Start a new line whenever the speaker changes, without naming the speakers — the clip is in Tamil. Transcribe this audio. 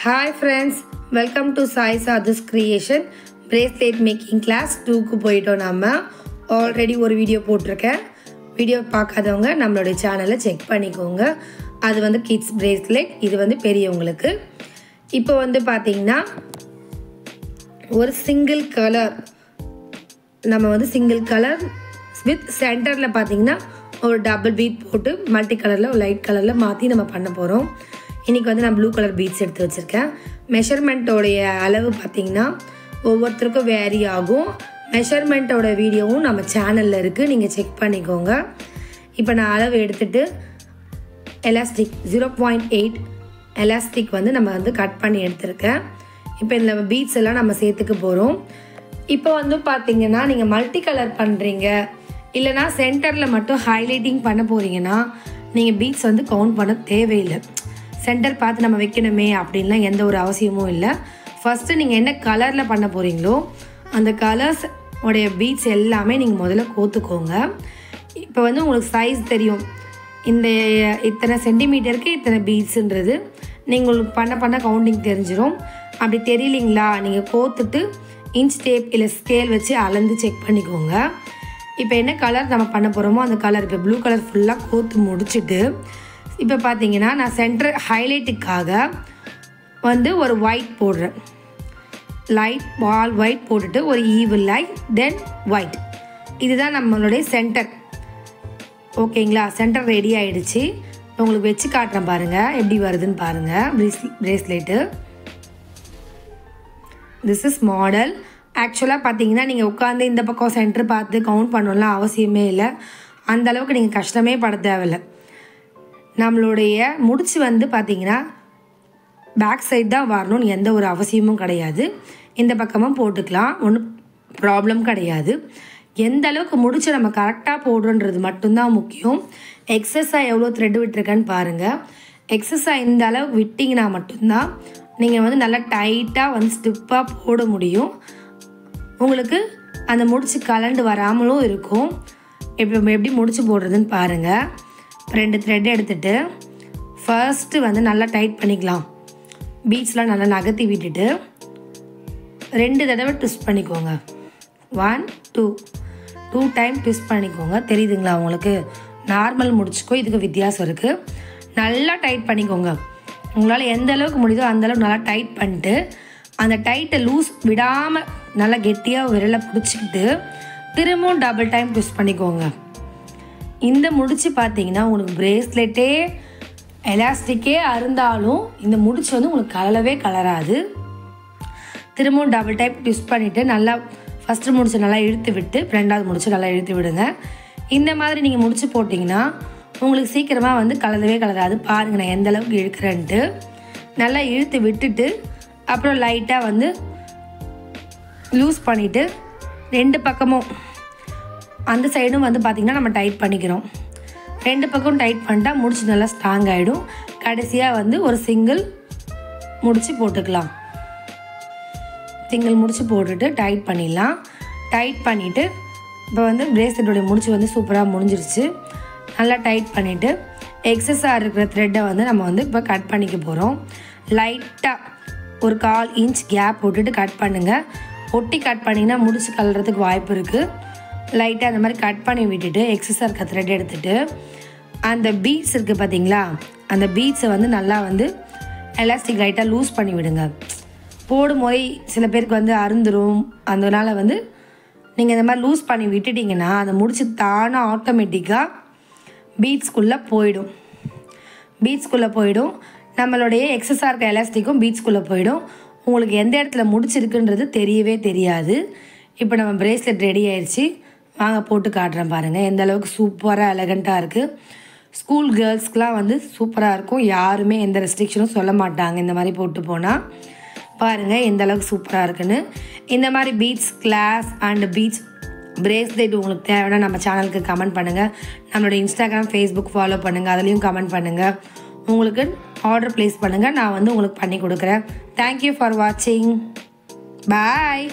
Hi friends, welcome to Sai Sadhu's Creation Bracelet Making Class 2க்கு போயிட்டோம். நம்ம ஆல்ரெடி ஒரு வீடியோ போட்டிருக்கேன். வீடியோ பார்க்காதவங்க நம்மளோட சேனலை செக் பண்ணிக்கோங்க. அது வந்து கிட்ஸ் பிரேஸ்லெட், இது வந்து பெரியவங்களுக்கு. இப்போ வந்து பார்த்தீங்கன்னா ஒரு சிங்கிள் கலர், நம்ம வந்து சிங்கிள் கலர் வித் சென்டரில் பார்த்தீங்கன்னா ஒரு டபுள் பீட் போட்டு மல்டி கலரில் ஒரு லைட் கலரில் மாற்றி நம்ம பண்ண போகிறோம். இன்றைக்கி வந்து நான் ப்ளூ கலர் பீட்ஸ் எடுத்து வச்சுருக்கேன். மெஷர்மெண்ட்டோடைய அளவு பார்த்திங்கன்னா ஒவ்வொருத்தருக்கும் வேரி ஆகும். மெஷர்மெண்ட்டோட வீடியோவும் நம்ம சேனலில் இருக்குது, நீங்கள் செக் பண்ணிக்கோங்க. இப்போ நான் அளவு எடுத்துகிட்டு எலாஸ்டிக் 0.8 எலாஸ்டிக் வந்து நம்ம வந்து கட் பண்ணி எடுத்துருக்கேன். இப்போ இந்த பீட்ஸ் எல்லாம் நம்ம சேர்த்துக்க போகிறோம். இப்போ வந்து பார்த்திங்கன்னா நீங்கள் மல்டி கலர் பண்ணுறீங்க, இல்லைனா சென்டரில் மட்டும் ஹைலைட்டிங் பண்ண போகிறீங்கன்னா நீங்கள் பீட்ஸ் வந்து கவுண்ட் பண்ண தேவையில்லை. சென்டர் பார்த்து நம்ம வைக்கணுமே அப்படின்லாம் எந்த ஒரு அவசியமும் இல்லை. ஃபஸ்ட்டு நீங்கள் என்ன கலரில் பண்ண போகிறீங்களோ அந்த கலர்ஸ் உடைய பீட்ஸ் எல்லாமே நீங்கள் முதல்ல கோத்துக்கோங்க. இப்போ வந்து உங்களுக்கு சைஸ் தெரியும், இந்த இத்தனை சென்டிமீட்டருக்கு இத்தனை பீட்ஸுன்றது நீங்கள் உங்களுக்கு பண்ண கவுண்டிங் தெரிஞ்சிடும். அப்படி தெரியலிங்களா, நீங்கள் கோத்துட்டு இன்ச் டேப் இல்லை ஸ்கேல் வச்சு அளந்து செக் பண்ணிக்கோங்க. இப்போ என்ன கலர் நம்ம பண்ண போகிறோமோ அந்த கலர், இப்போ ப்ளூ கலர் ஃபுல்லாக கோத்து முடிச்சுட்டு இப்போ பார்த்தீங்கன்னா நான் சென்டர் ஹைலைட்டுக்காக வந்து ஒரு ஒயிட் போடுறேன். லைட் வால் ஒயிட் போட்டுட்டு ஒரு ஈவில் லைட் தென் ஒயிட், இதுதான் நம்மளுடைய சென்டர். ஓகேங்களா, சென்டர் ரெடி ஆகிடுச்சு. உங்களுக்கு வச்சு காட்டுறேன் பாருங்கள் எப்படி வருதுன்னு பாருங்கள். Bracelet this is model. ஆக்சுவலாக பார்த்தீங்கன்னா நீங்கள் உட்காந்து இந்த பக்கம் சென்டர் பார்த்து கவுண்ட் பண்ணலாம் அவசியமே இல்லை. அந்தளவுக்கு நீங்கள் கஷ்டமே பட தேவையில்லை. நம்மளுடைய முடிச்சு வந்து பார்த்திங்கன்னா பேக் சைடு தான் வரணும்னு எந்த ஒரு அவசியமும் கிடையாது. இந்த பக்கமும் போட்டுக்கலாம், ஒன்றும் ப்ராப்ளம் கிடையாது. எந்த அளவுக்கு முடிச்சு நம்ம கரெக்டாக போடுறோன்றது மட்டும்தான் முக்கியம். எக்ஸஸாக எவ்வளோ த்ரெட் விட்டுருக்கேன்னு பாருங்கள். எக்ஸஸாக இந்த அளவுக்கு விட்டிங்கன்னா மட்டும்தான் நீங்கள் வந்து நல்லா டைட்டாக வந்து ஸ்டிப்பாக போட முடியும். உங்களுக்கு அந்த முடிச்சு கலண்டு வராமலும் இருக்கும். எப்படி முடிச்சு போடுறதுன்னு பாருங்கள். 2 த்ரெட் எடுத்துகிட்டு ஃபர்ஸ்ட்டு வந்து நல்லா டைட் பண்ணிக்கலாம். பீட்ஸ்லாம் நல்லா நகர்த்தி விட்டுட்டு 2 தடவை ட்விஸ்ட் பண்ணிக்கோங்க. 1 2 டைம் ட்விஸ்ட் பண்ணிக்கோங்க. தெரியுதுங்களா உங்களுக்கு? நார்மல் முடிச்சுக்கோ இதுக்கு வித்தியாசம் இருக்குது. நல்லா டைட் பண்ணிக்கோங்க. உங்களால் எந்த அளவுக்கு முடியுதோ அந்தளவுக்கு நல்லா டைட் பண்ணிட்டு அந்த டைட்டை லூஸ் விடாமல் நல்லா கெட்டியாக விரலை பிடிச்சிக்கிட்டு திரும்பவும் டபுள் டைம் ட்விஸ்ட் பண்ணிக்கோங்க. இந்த முடிச்சு பார்த்தீங்கன்னா உங்களுக்கு பிரேஸ்லெட்டே எலாஸ்டிக்கே அருந்தாலும் இந்த முடிச்சு வந்து உங்களுக்கு கலரவே கலராது. திரும்பவும் டபுள் டைப் ட்விஸ்ட் பண்ணிவிட்டு நல்லா ஃபஸ்ட்டு முடிச்சு நல்லா இழுத்து விட்டு 2வது முடிச்சு நல்லா இழுத்து விடுங்க. இந்த மாதிரி நீங்கள் முடிச்சு போட்டிங்கன்னா உங்களுக்கு சீக்கிரமாக வந்து கலரவே கலராது. பாருங்கள் நான் எந்த அளவுக்கு இழுக்கிறேன்ட்டு. நல்லா இழுத்து விட்டுட்டு அப்புறம் லைட்டாக வந்து லூஸ் பண்ணிவிட்டு 2 பக்கமும் அந்த சைடும் வந்து பார்த்திங்கன்னா நம்ம டைட் பண்ணிக்கிறோம். 2 பக்கம் டைட் பண்ணிட்டா முடிச்சு நல்லா ஸ்ட்ராங் ஆகிடும். கடைசியாக வந்து ஒரு சிங்கிள் முடிச்சு போட்டுக்கலாம். சிங்கிள் முடிச்சு போட்டுட்டு டைட் பண்ணிடலாம். டைட் பண்ணிவிட்டு இப்போ வந்து பிரேஸ்லெட்டோடைய முடிச்சு வந்து சூப்பராக முடிஞ்சிருச்சு. நல்லா டைட் பண்ணிவிட்டு எக்ஸஸாக இருக்கிற த்ரெட்டை வந்து நம்ம வந்து இப்போ கட் பண்ணிக்க போகிறோம். லைட்டாக ஒரு 1/4 இன்ச் கேப் போட்டுட்டு கட் பண்ணுங்கள். ஒட்டி கட் பண்ணிங்கன்னா முடிச்சு கலறதுக்கு வாய்ப்பு இருக்குது. லைட்டாக அந்த மாதிரி கட் பண்ணி விட்டுட்டு எக்ஸஸாக இருக்க த்ரெட் எடுத்துகிட்டு அந்த பீட்ஸ் இருக்குது பார்த்தீங்களா, அந்த பீட்ஸை வந்து நல்லா வந்து எலாஸ்டிக் லைட்டாக லூஸ் பண்ணி விடுங்க. போடும் போதே சில பேருக்கு வந்து அருந்துரும். அதனால் வந்து நீங்கள் இந்த மாதிரி லூஸ் பண்ணி விட்டுட்டிங்கன்னா அதை முடிச்சு தானாக ஆட்டோமேட்டிக்காக பீட்ஸ்குள்ளே போயிடும். நம்மளுடைய எக்ஸஸாக இருக்க எலாஸ்டிக்கும் பீட்ஸ்குள்ளே போயிடும். உங்களுக்கு எந்த இடத்துல முடிச்சிருக்குன்றது தெரியவே தெரியாது. இப்போ நம்ம பிரேஸ்லெட் ரெடி ஆயிடுச்சு. வாங்க போட்டு காட்டுறேன் பாருங்கள் எந்த அளவுக்கு சூப்பராக எலகண்ட்டாக இருக்குது. ஸ்கூல் கேர்ள்ஸ்க்கெலாம் வந்து சூப்பராக இருக்கும். யாருமே எந்த ரெஸ்ட்ரிக்ஷனும் சொல்ல மாட்டாங்க இந்த மாதிரி போட்டு போனால். பாருங்கள் எந்த அளவுக்கு சூப்பராக இருக்குன்னு. இந்த மாதிரி beads glass and beads bracelet உங்களுக்கு தேவைன்னா நம்ம சேனலுக்கு கமெண்ட் பண்ணுங்கள். நம்மளோட இன்ஸ்டாகிராம் ஃபேஸ்புக் ஃபாலோ பண்ணுங்கள், அதுலேயும் கமெண்ட் பண்ணுங்கள். உங்களுக்கு ஆர்டர் ப்ளேஸ் பண்ணுங்கள், நான் வந்து உங்களுக்கு பண்ணி கொடுக்குறேன். தேங்க்யூ ஃபார் வாட்சிங். பாய்.